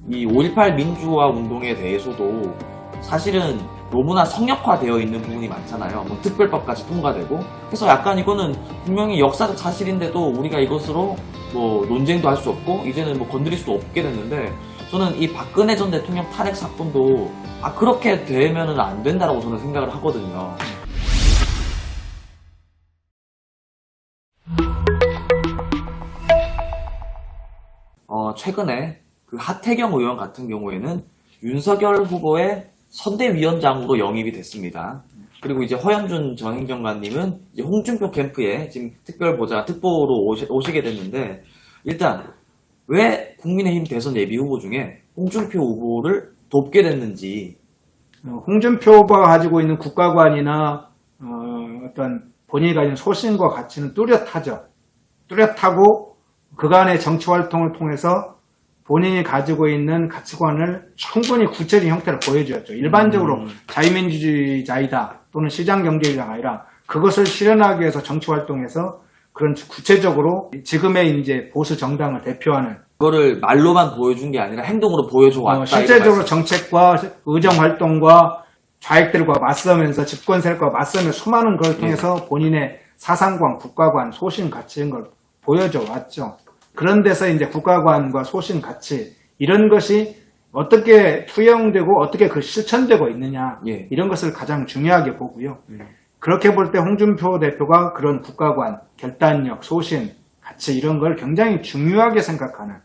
이 5.18 민주화 운동에 대해서도 사실은 너무나 성역화되어 있는 부분이 많잖아요. 뭐 특별법까지 통과되고. 그래서 약간 이거는 분명히 역사적 사실인데도 우리가 이것으로 뭐 논쟁도 할 수 없고 이제는 뭐 건드릴 수도 없게 됐는데, 저는 이 박근혜 전 대통령 탄핵 사건도 그렇게 되면은 안 된다라고 저는 생각을 하거든요. 최근에 그 하태경 의원 같은 경우에는 윤석열 후보의 선대위원장으로 영입이 됐습니다. 그리고 이제 허현준 전 행정관님은 이제 홍준표 캠프에 지금 특별보좌, 특보로 오시게 됐는데, 일단 왜 국민의힘 대선 예비 후보 중에 홍준표 후보를 돕게 됐는지. 홍준표 후보가 가지고 있는 국가관이나 어떤 본인이 가진 소신과 가치는 뚜렷하죠. 뚜렷하고 그간의 정치활동을 통해서 본인이 가지고 있는 가치관을 충분히 구체적인 형태로 보여주었죠. 일반적으로 자유민주주의자이다 또는 시장경제주의자가 아니라 그것을 실현하기 위해서 정치활동에서 그런 구체적으로 지금의 이제 보수 정당을 대표하는, 그거를 말로만 보여준 게 아니라 행동으로 보여줘 왔다. 실제적으로 정책과 의정활동과 좌익들과 맞서면서 집권 세력과 맞서며 수많은 걸 통해서 본인의 사상관, 국가관, 소신, 가치 이런 걸 보여줘 왔죠. 그런 데서 이제 국가관과 소신, 가치 이런 것이 어떻게 투영되고 어떻게 그 실천되고 있느냐, 이런 것을 가장 중요하게 보고요. 그렇게 볼 때 홍준표 대표가 그런 국가관, 결단력, 소신, 가치 이런 걸 굉장히 중요하게 생각하는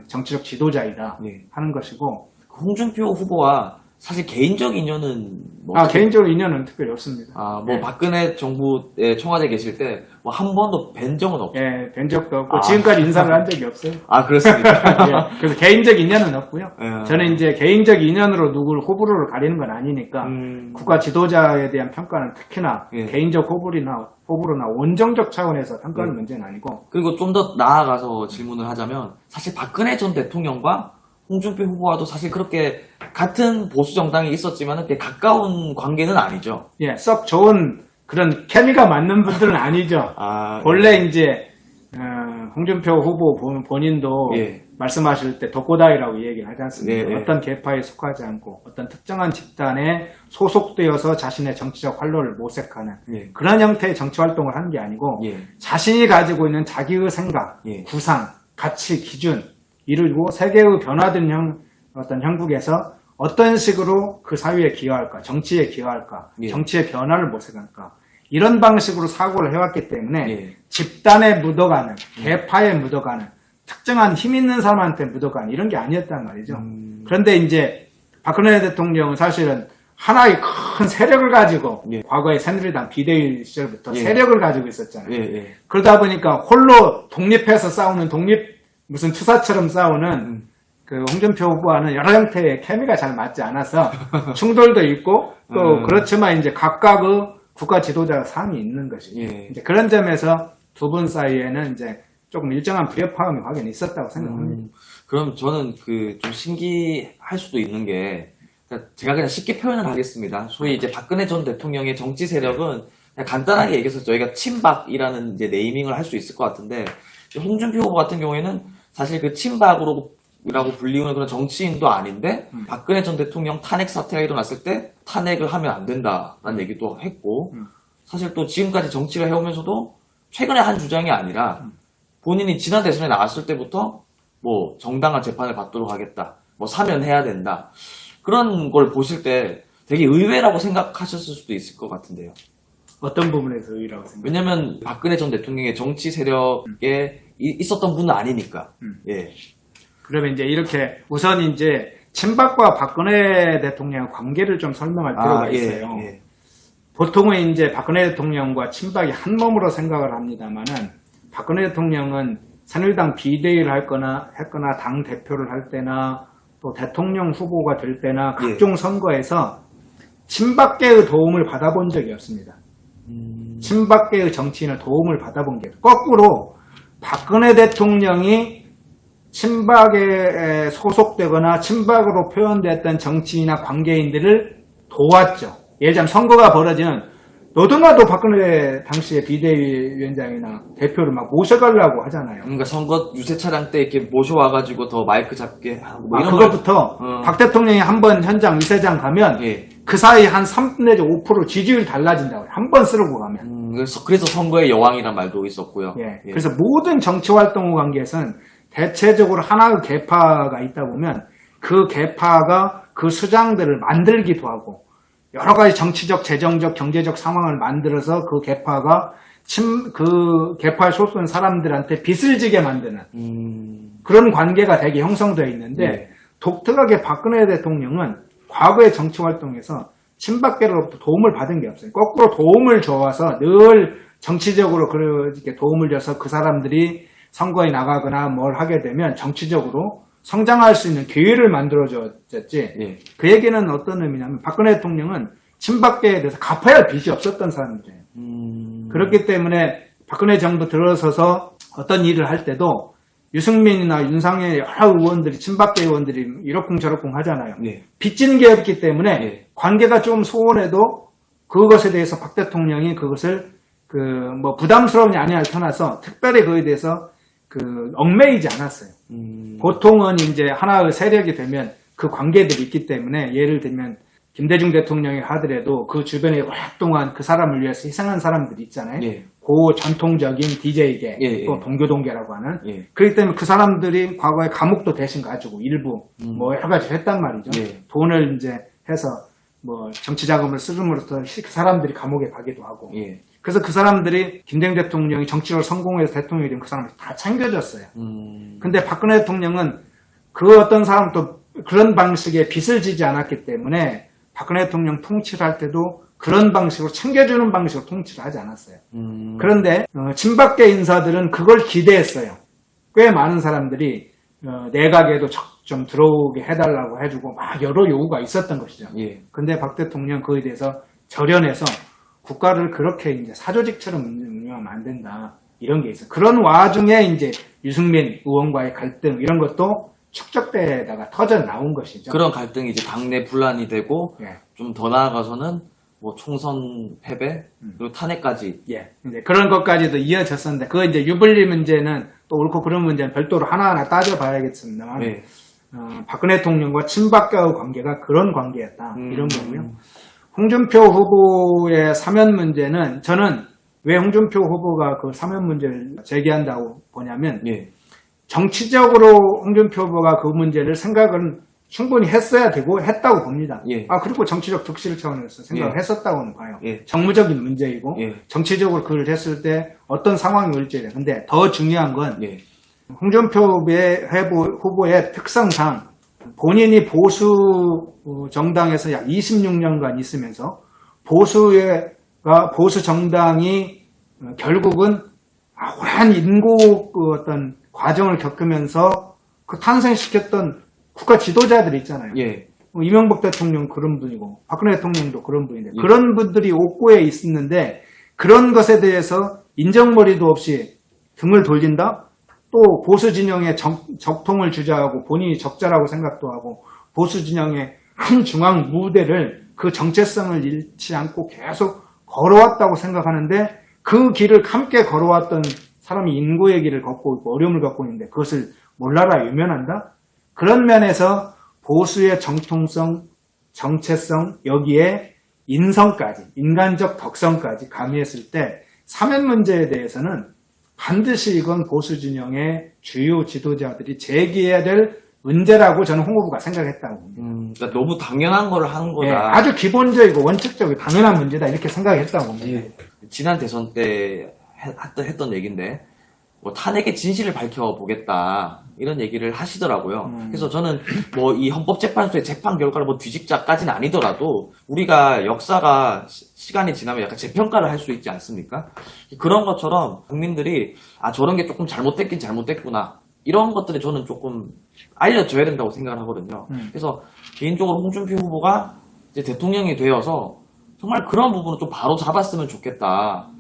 정치적 지도자이다 하는 것이고, 홍준표 후보와 사실 개인적 인연은 개인적으로 인연은 특별히 없습니다. 박근혜 정부의 청와대 계실 때 뭐 한 번도 뵌 적은 없죠. 예, 뵌 적도 없고 지금까지 인사를 한 적이 없어요. 그렇습니까? 그래서 개인적 인연은 없고요. 저는 이제 개인적 인연으로 누구를 호불호를 가리는 건 아니니까 국가 지도자에 대한 평가는 특히나 개인적 호불호나 원정적 차원에서 평가하는 문제는 아니고. 그리고 좀 더 나아가서 질문을 하자면, 사실 박근혜 전 대통령과 홍준표 후보와도 사실 그렇게 같은 보수 정당이 있었지만 그렇게 가까운 관계는 아니죠. 예, 썩 좋은 그런 케미가 맞는 분들은 아니죠. 본래 이제 홍준표 후보 본인도 말씀하실 때 독고다이라고 얘기를 하지 않습니까? 어떤 계파에 속하지 않고 어떤 특정한 집단에 소속되어서 자신의 정치적 활로를 모색하는 그런 형태의 정치 활동을 하는 게 아니고, 자신이 가지고 있는 자기의 생각, 구상, 가치, 기준 이루고 세계의 변화된 어떤 형국에서 어떤 식으로 그 사회에 기여할까, 정치에 기여할까, 정치의 변화를 모색할까, 이런 방식으로 사고를 해왔기 때문에 집단에 묻어가는, 계파에 묻어가는, 특정한 힘 있는 사람한테 묻어가는 이런 게 아니었단 말이죠. 그런데 이제 박근혜 대통령은 사실은 하나의 큰 세력을 가지고 과거에 새누리당 비대위 시절부터 세력을 가지고 있었잖아요. 그러다 보니까 홀로 독립해서 싸우는 무슨 투사처럼 싸우는 그 홍준표 후보와는 여러 형태의 케미가 잘 맞지 않아서 충돌도 있고, 또 그렇지만 이제 각각의 국가 지도자 상이 있는 것이죠. 이제 그런 점에서 두 분 사이에는 이제 조금 일정한 불협화음이 확연히 있었다고 생각합니다. 그럼 저는 좀 신기할 수도 있는 게, 제가 그냥 쉽게 표현을 하겠습니다. 소위 이제 박근혜 전 대통령의 정치 세력은 그냥 간단하게 얘기해서 저희가 친박이라는 이제 네이밍을 할 수 있을 것 같은데, 홍준표 후보 같은 경우에는 사실 그 친박으로 라고 불리우는 그런 정치인도 아닌데, 박근혜 전 대통령 탄핵 사태가 일어났을 때 탄핵을 하면 안 된다라는 얘기도 했고, 사실 또 지금까지 정치를 해오면서도 최근에 한 주장이 아니라 본인이 지난 대선에 나왔을 때부터 뭐 정당한 재판을 받도록 하겠다, 뭐 사면해야 된다, 그런 걸 보실 때 되게 의외라고 생각하셨을 수도 있을 것 같은데요. 어떤 부분에서 의외라고 생각해요? 왜냐면 박근혜 전 대통령의 정치 세력에 있었던 분은 아니니까. 그러면 이제 이렇게 우선 이제 친박과 박근혜 대통령의 관계를 좀 설명할 필요가 있어요. 보통은 이제 박근혜 대통령과 친박이 한 몸으로 생각을 합니다만은, 박근혜 대통령은 새누리당 비대위를 했거나 당 대표를 할 때나 또 대통령 후보가 될 때나 각종 선거에서 친박계의 도움을 받아본 적이 없습니다. 친박계의 정치인의 도움을 받아본 게, 거꾸로 박근혜 대통령이 친박에 소속되거나 친박으로 표현됐던 정치인이나 관계인들을 도왔죠. 예를 들자면 선거가 벌어지는 너도나도 박근혜 당시에 비대위원장이나 대표를 막 모셔가려고 하잖아요. 그러니까 선거 유세 차량 때 이렇게 모셔와가지고 더 마이크 잡게 하고 뭐 이런 그것부터 박 대통령이 한번 현장 유세장 가면 예. 그 사이 한 3 내지 5% 지지율 달라진다고 한 번 쓰러고 가면. 그래서 선거의 여왕이란 말도 있었고요. 예. 그래서 모든 정치 활동 관계에서는 대체적으로 하나의 계파가 있다 보면 그 계파가 그 수장들을 만들기도 하고 여러 가지 정치적, 재정적, 경제적 상황을 만들어서 그 계파가 그 계파에 소속된 사람들한테 빚을 지게 만드는 그런 관계가 되게 형성되어 있는데 독특하게 박근혜 대통령은 과거의 정치 활동에서 친박계로부터 도움을 받은 게 없어요. 거꾸로 도움을 줘와서 늘 정치적으로 그렇게 도움을 줘서 그 사람들이 선거에 나가거나 뭘 하게 되면 정치적으로 성장할 수 있는 기회를 만들어줬지. 예. 그 얘기는 어떤 의미냐면 박근혜 대통령은 친박계에 대해서 갚아야 할 빚이 없었던 사람들이에요. 그렇기 때문에 박근혜 정부 들어서서 어떤 일을 할 때도 유승민이나 윤상현 여러 의원들이 친박계 의원들이 이러쿵저러쿵 하잖아요. 예. 빚진 게 없기 때문에 예. 관계가 좀 소원해도 그것에 대해서 박 대통령이 그것을 부담스러우냐 아니냐를 떠나서 특별히 그에 대해서 얽매이지 않았어요. 보통은 이제 하나의 세력이 되면 그 관계들이 있기 때문에 예를 들면 김대중 대통령이 하더라도 그 주변에 오랫동안 그 사람을 위해서 희생한 사람들이 있잖아요. 예. 고 전통적인 DJ계, 또 동교동계라고 하는. 그렇기 때문에 그 사람들이 과거에 감옥도 대신 가지고 일부 여러 가지 했단 말이죠. 돈을 이제 해서 정치 자금을 쓰름으로써 그 사람들이 감옥에 가기도 하고. 그래서 그 사람들이 김대중 대통령이 정치적으로 성공해서 대통령이 되면 그 사람들이 다 챙겨줬어요. 근데 박근혜 대통령은 그 어떤 사람도 그런 방식의 빚을 지지 않았기 때문에 박근혜 대통령 통치를 할 때도 그런 방식으로 챙겨주는 방식으로 통치를 하지 않았어요. 그런데 친박계 인사들은 그걸 기대했어요. 꽤 많은 사람들이 내각에도 좀 들어오게 해달라고 해주고 막 여러 요구가 있었던 것이죠. 근데 박 대통령 그에 대해서 절연해서 국가를 그렇게 이제 사조직처럼 운영하면 안 된다. 이런 게 있어요. 그런 와중에 이제 유승민 의원과의 갈등 이런 것도 축적되다가 터져 나온 것이죠. 그런 갈등이 이제 당내 분란이 되고 좀 더 나아가서는 총선 패배 그리고 탄핵까지. 이제 그런 것까지도 이어졌었는데 그 이제 유불리 문제는 또 옳고 그런 문제는 별도로 하나하나 따져봐야겠습니다만 박근혜 대통령과 친박과의 관계가 그런 관계였다. 이런 거고요. 홍준표 후보의 사면 문제는 저는 왜 홍준표 후보가 그 사면 문제를 제기한다고 보냐면 정치적으로 홍준표 후보가 그 문제를 생각은 충분히 했어야 되고 했다고 봅니다. 그리고 정치적 득실 차원에서 생각을 했었다고는 봐요. 정무적인 문제이고 정치적으로 그걸 했을 때 어떤 상황이 올지. 근데 더 중요한 건 홍준표 후보의 특성상 본인이 보수 정당에서 약 26년간 있으면서 보수 정당이 결국은 오랜 인고 어떤 과정을 겪으면서 그 탄생시켰던 국가 지도자들이 있잖아요. 이명박 대통령 그런 분이고 박근혜 대통령도 그런 분인데 그런 분들이 옥고에 있었는데 그런 것에 대해서 인정머리도 없이 등을 돌린다? 또 보수 진영에 적통을 주자하고 본인이 적자라고 생각도 하고 보수 진영의 한 중앙 무대를 그 정체성을 잃지 않고 계속 걸어왔다고 생각하는데 그 길을 함께 걸어왔던 사람이 인고의 길을 걷고 있고 어려움을 겪고 있는데 그것을 몰라라 유면한다? 그런 면에서 보수의 정통성, 정체성, 여기에 인성까지, 인간적 덕성까지 가미했을 때 사면 문제에 대해서는 반드시 이건 보수 진영의 주요 지도자들이 제기해야 될 문제라고 저는 홍 후보가 생각했다고 봅니다. 그러니까 너무 당연한 거를 하는 거다. 아주 기본적이고 원칙적이고 당연한 문제다 이렇게 생각했다고 봅니다. 지난 대선 때 했던 얘기인데 탄핵의 진실을 밝혀보겠다 이런 얘기를 하시더라고요. 그래서 저는 이 헌법재판소의 재판 결과를 뒤집자까지는 아니더라도 우리가 역사가 시간이 지나면 약간 재평가를 할 수 있지 않습니까? 그런 것처럼 국민들이 저런 게 조금 잘못됐긴 잘못됐구나 이런 것들이 저는 조금 알려줘야 된다고 생각을 하거든요. 그래서 개인적으로 홍준표 후보가 이제 대통령이 되어서 정말 그런 부분을 좀 바로 잡았으면 좋겠다.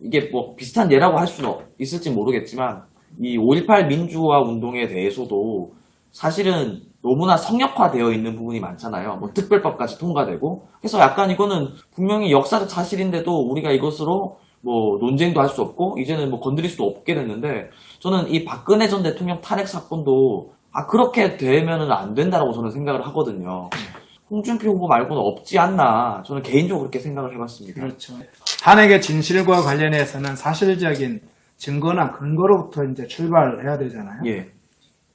이게 비슷한 예라고 할 수는 있을지 모르겠지만 이 5.18 민주화 운동에 대해서도 사실은 너무나 성역화되어 있는 부분이 많잖아요. 뭐 특별법까지 통과되고. 그래서 약간 이거는 분명히 역사적 사실인데도 우리가 이것으로 뭐 논쟁도 할 수 없고 이제는 뭐 건드릴 수도 없게 됐는데, 저는 이 박근혜 전 대통령 탄핵 사건도 그렇게 되면은 안 된다라고 저는 생각을 하거든요. 홍준표 후보 말고는 없지 않나, 저는 개인적으로 그렇게 생각을 해봤습니다. 그렇죠. 탄핵의 진실과 관련해서는 사실적인 증거나 근거로부터 이제 출발을 해야 되잖아요. 예.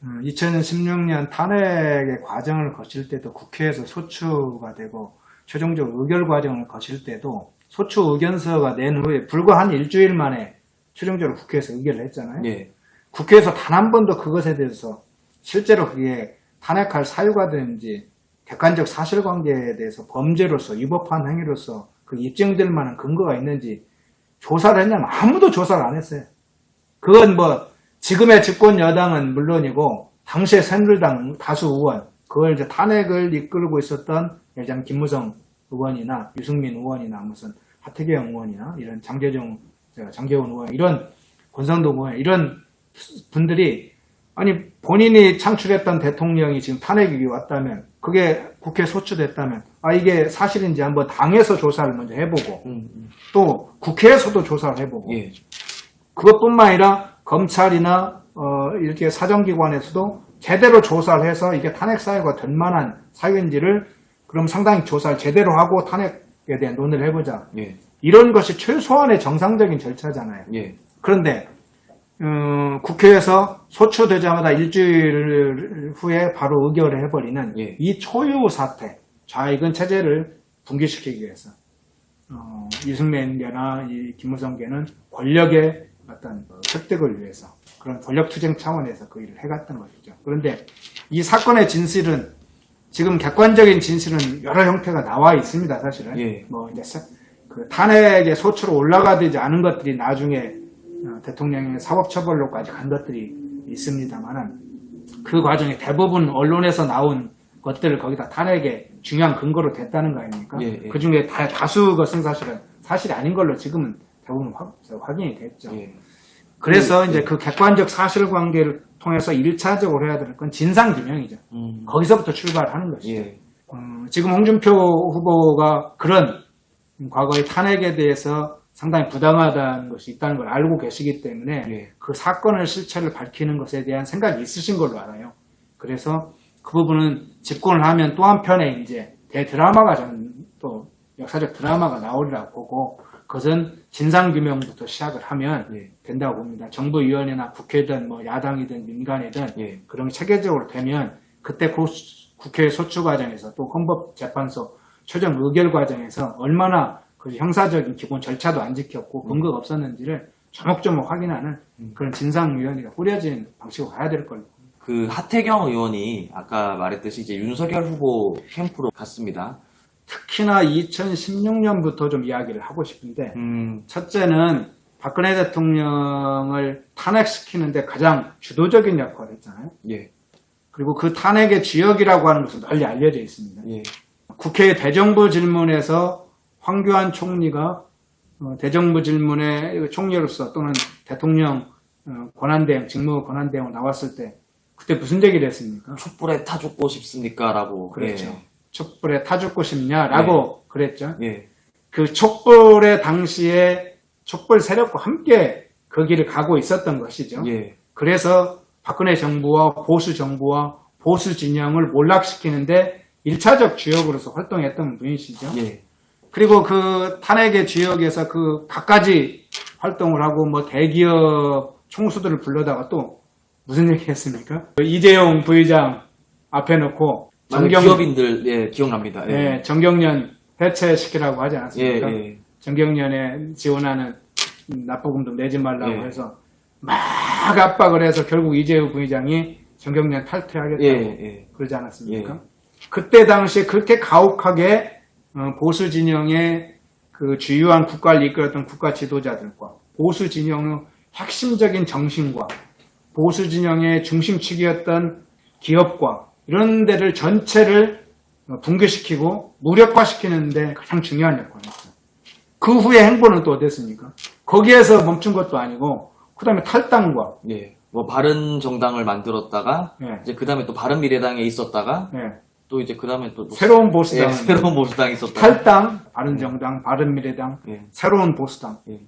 2016년 탄핵의 과정을 거칠 때도 국회에서 소추가 되고 최종적 의결 과정을 거칠 때도 소추 의견서가 낸 후에 불과 한 일주일 만에 최종적으로 국회에서 의결을 했잖아요. 예. 국회에서 단 한 번도 그것에 대해서 실제로 그게 탄핵할 사유가 되는지 객관적 사실관계에 대해서 범죄로서 위법한 행위로서 그 입증될 만한 근거가 있는지 조사를 했냐면 아무도 조사를 안 했어요. 그건 뭐 지금의 집권 여당은 물론이고 당시의 새누리당 다수 의원, 그걸 이제 탄핵을 이끌고 있었던 예를 들면 김무성 의원이나 유승민 의원이나 무슨 하태경 의원이나 이런 장계원 의원, 이런 권성동 의원, 이런 분들이 아니 본인이 창출했던 대통령이 지금 탄핵이 왔다면, 그게 국회에 소추됐다면 이게 사실인지 한번 당에서 조사를 먼저 해보고 또 국회에서도 조사를 해보고 예. 그것뿐만 아니라 검찰이나 이렇게 사정기관에서도 제대로 조사를 해서 이게 탄핵 사유가 될 만한 사유인지를 그럼 상당히 조사를 제대로 하고 탄핵에 대한 논의를 해보자. 예. 이런 것이 최소한의 정상적인 절차잖아요. 예. 그런데 국회에서 소추되자마자 일주일 후에 바로 의결을 해버리는 예. 이 초유 사태, 좌익은 체제를 붕괴시키기 위해서 유승민계나 이 김무성계는 권력의 어떤 획득을 위해서 그런 권력투쟁 차원에서 그 일을 해갔던 것이죠. 그런데 이 사건의 진실은, 지금 객관적인 진실은 여러 형태가 나와 있습니다. 사실은 예. 뭐 이제 그 탄핵의 소추로 올라가지 않은 것들이 나중에 대통령의 사법처벌로까지 간 것들이 있습니다만은, 그 과정에 대부분 언론에서 나온 것들을 거기다 탄핵의 중요한 근거로 됐다는 거 아닙니까? 예, 예. 그 중에 다수 것은 사실은 사실이 아닌 걸로 지금은 대부분 확인이 됐죠. 예. 그래서 이제 그 객관적 사실관계를 통해서 1차적으로 해야 될 건 진상규명이죠. 거기서부터 출발하는 것이죠. 예. 지금 홍준표 후보가 그런 과거의 탄핵에 대해서 상당히 부당하다는 것이 있다는 걸 알고 계시기 때문에 예. 그 사건의 실체를 밝히는 것에 대한 생각이 있으신 걸로 알아요. 그래서 그 부분은 집권을 하면 또 한편에 이제 대드라마가 또 역사적 드라마가 나오리라고 보고, 그것은 진상규명부터 시작을 하면 예. 된다고 봅니다. 정부위원회나 국회든 뭐 야당이든 민간이든 예. 그런 체계적으로 되면 그때 국회 소추 과정에서 또 헌법재판소 최종 의결 과정에서 얼마나 그 형사적인 기본 절차도 안 지켰고 근거가 없었는지를 조목조목 확인하는 그런 진상위원회가 꾸려진 방식으로 가야 될 걸로. 그 하태경 의원이 아까 말했듯이 이제 윤석열 후보 캠프로 갔습니다. 특히나 2016년부터 좀 이야기를 하고 싶은데, 첫째는 박근혜 대통령을 탄핵시키는데 가장 주도적인 역할을 했잖아요. 예. 그리고 그 탄핵의 주역이라고 하는 것은 널리 알려져 있습니다. 예. 국회 대정부 질문에서 황교안 총리가 대정부 질문의 총리로서 또는 대통령 권한대행, 직무 권한대행으로 나왔을 때 그때 무슨 얘기를 했습니까? 촛불에 타 죽고 싶습니까? 라고. 그렇죠. 예. 촛불에 타 죽고 싶냐라고 그랬죠. 예. 그 촛불의 당시에 촛불 세력과 함께 그 길을 가고 있었던 것이죠. 예. 그래서 박근혜 정부와 보수 정부와 보수 진영을 몰락시키는데 1차적 주역으로서 활동했던 분이시죠. 예. 그리고 그 탄핵의 주역에서 그 갖가지 활동을 하고 뭐 대기업 총수들을 불러다가 또 무슨 얘기 했습니까? 이재용 부의장 앞에 놓고 기업인들, 예, 기억납니다. 예. 네, 정경련 해체시키라고 하지 않았습니까? 예, 예. 정경련에 지원하는 납부금도 내지 말라고 예. 해서 막 압박을 해서 결국 이재용 부의장이 정경련 탈퇴하겠다고 예. 그러지 않았습니까? 예. 그때 당시에 그렇게 가혹하게 보수 진영의 그 주요한 국가를 이끌었던 국가 지도자들과 보수 진영의 핵심적인 정신과 보수 진영의 중심축이었던 기업과 이런 데를 전체를 붕괴시키고 무력화시키는데 가장 중요한 역할을 했어요. 그 후에 행보는 또 어땠습니까? 거기에서 멈춘 것도 아니고 그 다음에 탈당과 예. 뭐 바른정당을 만들었다가 예. 이제 그다음에 또 바른미래당에 있었다가 예. 또 이제 그다음에 또 새로운 보수당, 새로운 보수당이 있었다가 탈당, 바른정당, 바른미래당, 예. 새로운 보수당. 예.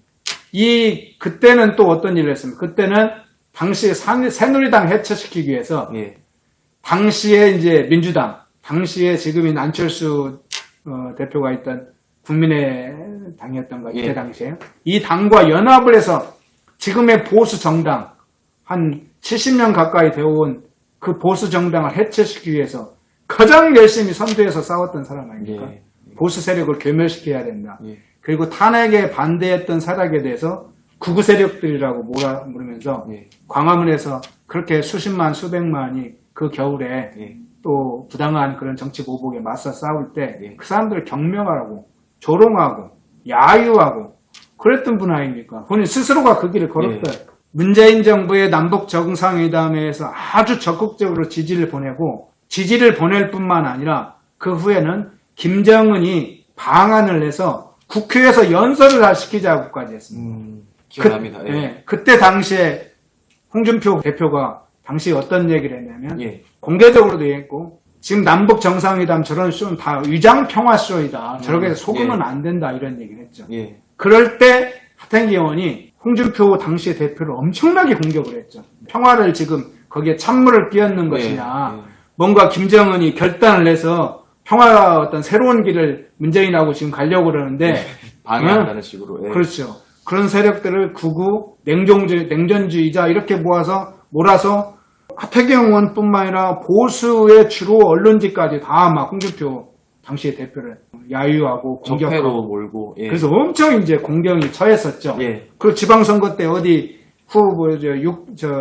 그때는 또 어떤 일을 했습니까? 그때는 당시 새누리당 해체시키기 위해서 예. 당시에 이제 민주당, 당시에 지금인 안철수 대표가 있던 국민의당이었던가 이때 예. 당시에 이 당과 연합을 해서 지금의 보수 정당 한 70년 가까이 되어온 그 보수 정당을 해체시키기 위해서 가장 열심히 선두에서 싸웠던 사람 아닙니까? 예. 보수 세력을 괴멸시켜야 된다. 예. 그리고 탄핵에 반대했던 세력에 대해서 구구 세력들이라고 부르면서 예. 광화문에서 그렇게 수십만 수백만이 그 겨울에 예. 또 부당한 그런 정치 보복에 맞서 싸울 때 예. 그 사람들을 경멸하고 조롱하고 야유하고 그랬던 분 아닙니까? 본인 스스로가 그 길을 걸었어요. 문재인 정부의 남북 정상회담에서 아주 적극적으로 지지를 보내고 지지를 보낼 뿐만 아니라 그 후에는 김정은이 방안을 내서 국회에서 연설을 시키자고까지 했습니다. 기억납니다. 예. 그때 당시에 홍준표 대표가 당시 어떤 얘기를 했냐면 예. 공개적으로도 얘기했고 지금 남북 정상회담 저런 쇼는 다 위장 평화 쇼이다. 저렇게 속으면 예. 안 된다 이런 얘기를 했죠. 예. 그럴 때 하태경 의원이 홍준표 당시의 대표를 엄청나게 공격을 했죠. 평화를 지금 거기에 찬물을 끼얹는 것이냐. 예. 뭔가 김정은이 결단을 내서 평화 어떤 새로운 길을 문재인하고 지금 가려고 그러는데 방해한다는 식으로. 예. 그렇죠. 그런 세력들을 구구, 냉전주의자 이렇게 몰아서 하태경 의원뿐만 아니라 보수의 주로 언론지까지 다 막 홍준표 당시의 대표를 야유하고 공격하고 적폐로 몰고. 예. 그래서 엄청 이제 공경이 처했었죠. 예. 그리고 지방선거 때 어디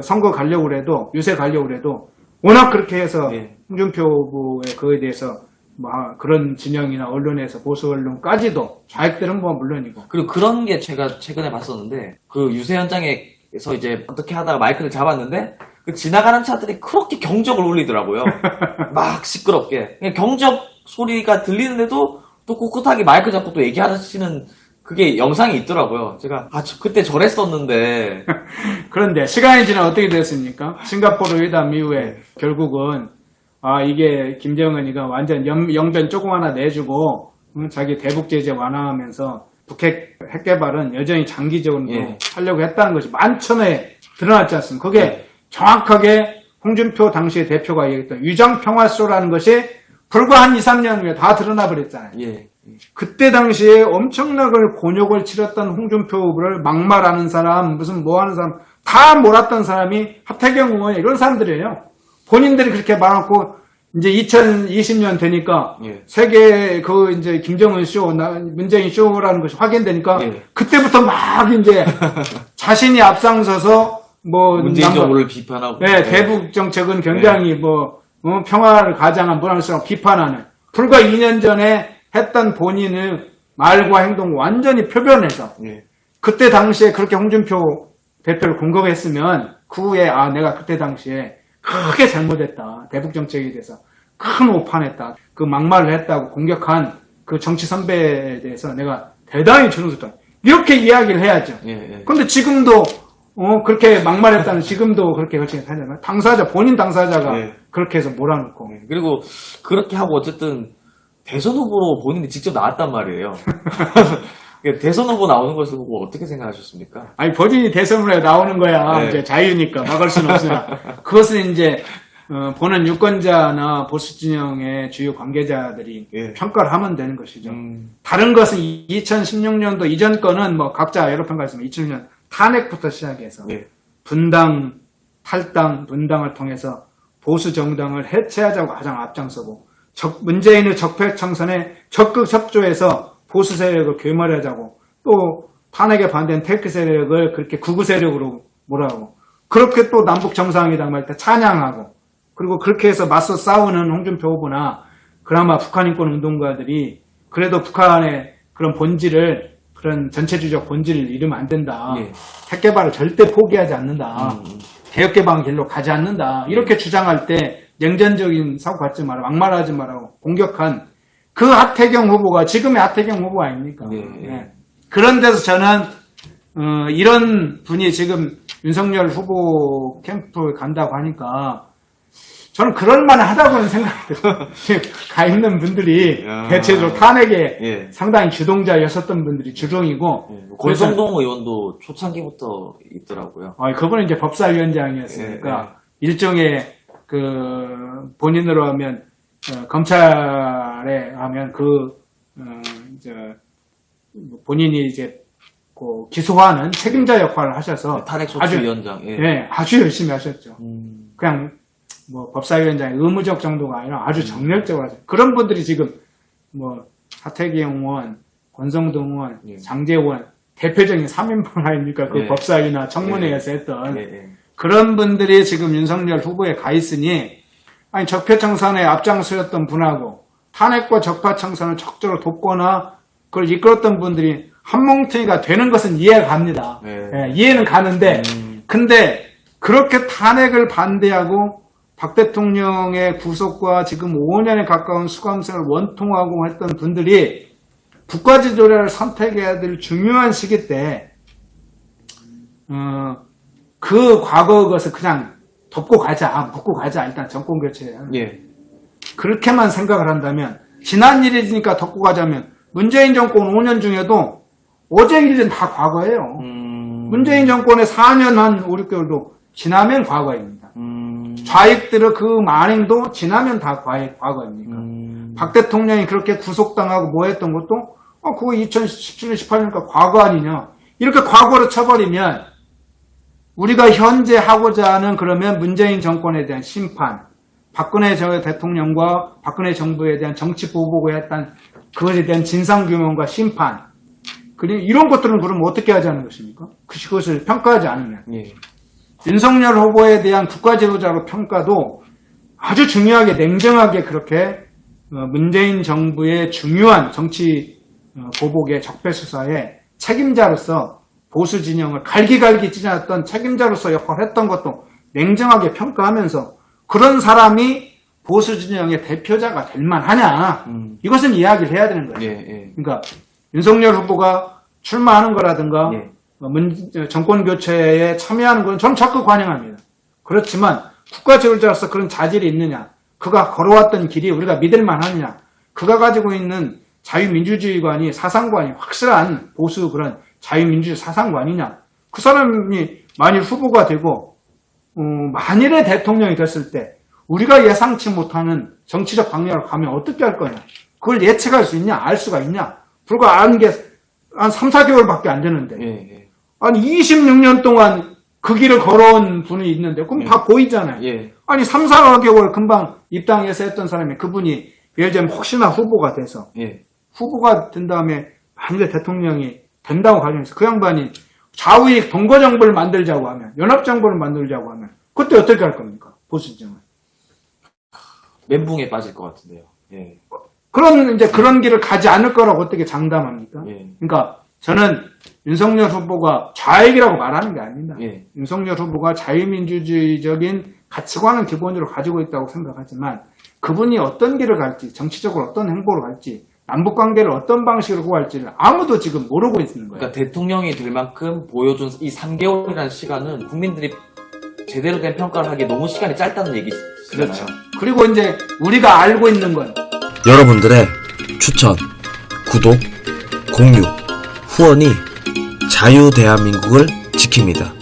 선거 가려고 그래도 유세 가려고 그래도 워낙 그렇게 해서 예. 홍준표 후보의 그에 대해서 뭐 그런 진영이나 언론에서 보수 언론까지도 좌익들은 뭐 물론이고 그리고 그런 게 제가 최근에 봤었는데 그 유세 현장에서 이제 어떻게 하다가 마이크를 잡았는데 그 지나가는 차들이 그렇게 경적을 울리더라고요. 막 시끄럽게. 그냥 경적 소리가 들리는데도 또 꿋꿋하게 마이크 잡고 또 얘기하시는 그게 영상이 있더라고요. 제가 그때 저랬었는데 그런데 시간이 지나 어떻게 됐습니까? 싱가포르 회담 이후에 결국은 이게 김정은이가 완전 영변 조금 하나 내주고 자기 대북 제재 완화하면서 북핵 핵개발은 여전히 장기적으로 예. 하려고 했다는 것이 만천에 드러났지 않습니까? 그게 정확하게 홍준표 당시의 대표가 얘기했던 위장평화쇼라는 것이 불과 한 2, 3년 후에 다 드러나 버렸잖아요. 예. 그때 당시에 엄청나게 곤욕을 치렀던 홍준표 후보를 막말하는 사람, 무슨 뭐 하는 사람, 다 몰았던 사람이 하태경 의원 이런 사람들이에요. 본인들이 그렇게 말하고, 이제 2020년 되니까, 예. 세계 이제 김정은 쇼, 문재인 쇼라는 것이 확인되니까, 예. 그때부터 막 이제 자신이 앞장서서 문재인 정부를 비판하고. 네, 대북 정책은 굉장히 평화를 가장한 문화를 비판하는, 불과 2년 전에 했던 본인의 말과 행동 완전히 표변해서 예. 그때 당시에 그렇게 홍준표 대표를 공격했으면 그 후에 내가 그때 당시에 크게 잘못했다. 대북 정책에 대해서 큰 오판했다. 그 막말을 했다고 공격한 그 정치 선배에 대해서 내가 대단히 존경스럽다. 이렇게 이야기를 해야죠. 그런데 지금도 그렇게 막말했다는 지금도 그렇게 하잖아요. 본인 당사자가 그렇게 해서 몰아놓고. 그리고 그렇게 하고 어쨌든 대선 후보로 본인이 직접 나왔단 말이에요. 대선 후보 나오는 것을 보고 어떻게 생각하셨습니까? 아니, 본인이 대선 후보에 나오는 거야. 네. 이제 자유니까 막을 수는 없으나. 그것은 이제, 보는 유권자나 보수 진영의 주요 관계자들이 평가를 하면 되는 것이죠. 다른 것은 2016년도 이전 거는 각자 여러 평가 있으면 2016년 탄핵부터 시작해서 분당, 탈당, 분당을 통해서 보수 정당을 해체하자고 가장 앞장서고 문재인의 적폐 청산에 적극 협조해서 보수 세력을 괴멸하자고 또 탄핵에 반대한 테크 세력을 그렇게 구구 세력으로 몰아가고 그렇게 또 남북 정상회담 할 때 찬양하고 그리고 그렇게 해서 맞서 싸우는 홍준표 후보나 그나마 북한 인권 운동가들이 그래도 북한의 그런 본질을 그런 전체주의적 본질을 잃으면 안 된다. 핵개발을 절대 포기하지 않는다. 개혁개방 길로 가지 않는다. 이렇게 주장할 때 냉전적인 사고 갖지 마라, 막말하지 마라고 공격한 그 하태경 후보가 지금의 하태경 후보 아닙니까? 그런 데서 저는 이런 분이 지금 윤석열 후보 캠프에 간다고 하니까 저는 그럴만하다고는 생각이 들어요. 가 있는 분들이 대체적으로 탄핵에 예. 상당히 주동자였었던 분들이 주종이고 예. 권성동 의원도 초창기부터 있더라고요. 그거는 이제 법사위원장이었으니까 일종의 그 본인으로 하면 검찰에 하면 이제 본인이 이제 그 기소하는 책임자 역할을 하셔서 탄핵소추위원장 아주 열심히 하셨죠. 그냥 뭐 법사위원장의 의무적 정도가 아니라 아주 정력적으로 하죠. 그런 분들이 지금 뭐 하태경 의원, 권성동 의원, 장제원 대표적인 3인방 아닙니까? 그 법사위나 청문회에서 했던 그런 분들이 지금 윤석열 후보에 가 있으니 아니 적폐청산에 앞장서였던 분하고 탄핵과 적폐청산을 적극적으로 돕거나 그걸 이끌었던 분들이 한 뭉텅이가 되는 것은 이해가 갑니다. 이해는 가는데 근데 그렇게 탄핵을 반대하고 박 대통령의 구속과 지금 5년에 가까운 수감생을 원통하고 했던 분들이 국가지도자를 선택해야 될 중요한 시기 때 그 과거 것을 그냥 덮고 가자, 묻고 가자, 일단 정권 교체. 그렇게만 생각을 한다면, 지난 일이니까 덮고 가자면, 문재인 정권 5년 중에도 어제 일은 다 과거예요. 문재인 정권의 4년 한 5, 6개월도 지나면 과거입니다. 좌익들의 그 만행도 지나면 다 과거입니까? 박 대통령이 그렇게 구속당하고 뭐 했던 것도, 그거 2017년, 18년이니까 과거 아니냐. 이렇게 과거로 쳐버리면, 우리가 현재 하고자 하는 그러면 문재인 정권에 대한 심판, 박근혜 대통령과 박근혜 정부에 대한 정치 보복을 했던 그것에 대한 진상규명과 심판, 그리고 이런 것들은 그럼 어떻게 하자는 것입니까? 그것을 평가하지 않으면. 윤석열 후보에 대한 국가지도자로 평가도 아주 중요하게 냉정하게 그렇게 문재인 정부의 중요한 정치 보복의 적폐 수사의 책임자로서 보수 진영을 갈기갈기 찢어놨던 책임자로서 역할을 했던 것도 냉정하게 평가하면서 그런 사람이 보수 진영의 대표자가 될 만하냐 이것은 이야기를 해야 되는 거예요. 그러니까 윤석열 후보가 출마하는 거라든가 정권 교체에 참여하는 건 저는 적극 환영합니다. 그렇지만 국가지도자로서 그런 자질이 있느냐, 그가 걸어왔던 길이 우리가 믿을 만하느냐, 그가 가지고 있는 자유민주주의관이 사상관이 확실한 보수 그런 자유민주주의 사상관이냐, 그 사람이 만일 후보가 되고 만일에 대통령이 됐을 때 우리가 예상치 못하는 정치적 방향으로 가면 어떻게 할 거냐, 그걸 예측할 수 있냐, 알 수가 있냐. 불과 한 3, 4개월밖에 안 되는데 아니 26년 동안 그 길을 걸어온 분이 있는데 그럼 다 보이잖아요. 아니 3, 4개월 금방 입당해서 했던 사람이 그분이 예를 들면 혹시나 후보가 돼서 후보가 된 다음에 만일에 대통령이 된다고 가정해서 그 양반이 좌우익 동거정부를 만들자고 하면, 연합정부를 만들자고 하면 그때 어떻게 할 겁니까? 보수정은 멘붕에 빠질 것 같은데요. 그런 길을 가지 않을 거라고 어떻게 장담합니까? 그러니까 저는 윤석열 후보가 좌익이라고 말하는 게 아닙니다. 윤석열 후보가 자유민주주의적인 가치관을 기본으로 가지고 있다고 생각하지만 그분이 어떤 길을 갈지, 정치적으로 어떤 행보를 갈지, 남북관계를 어떤 방식으로 구할지를 아무도 지금 모르고 있는 거예요. 그러니까 대통령이 될 만큼 보여준 이 3개월이라는 시간은 국민들이 제대로 된 평가를 하기에 너무 시간이 짧다는 얘기잖아요. 그렇죠. 그리고 이제 우리가 알고 있는 건 여러분들의 추천, 구독, 공유, 후원이 자유대한민국을 지킵니다.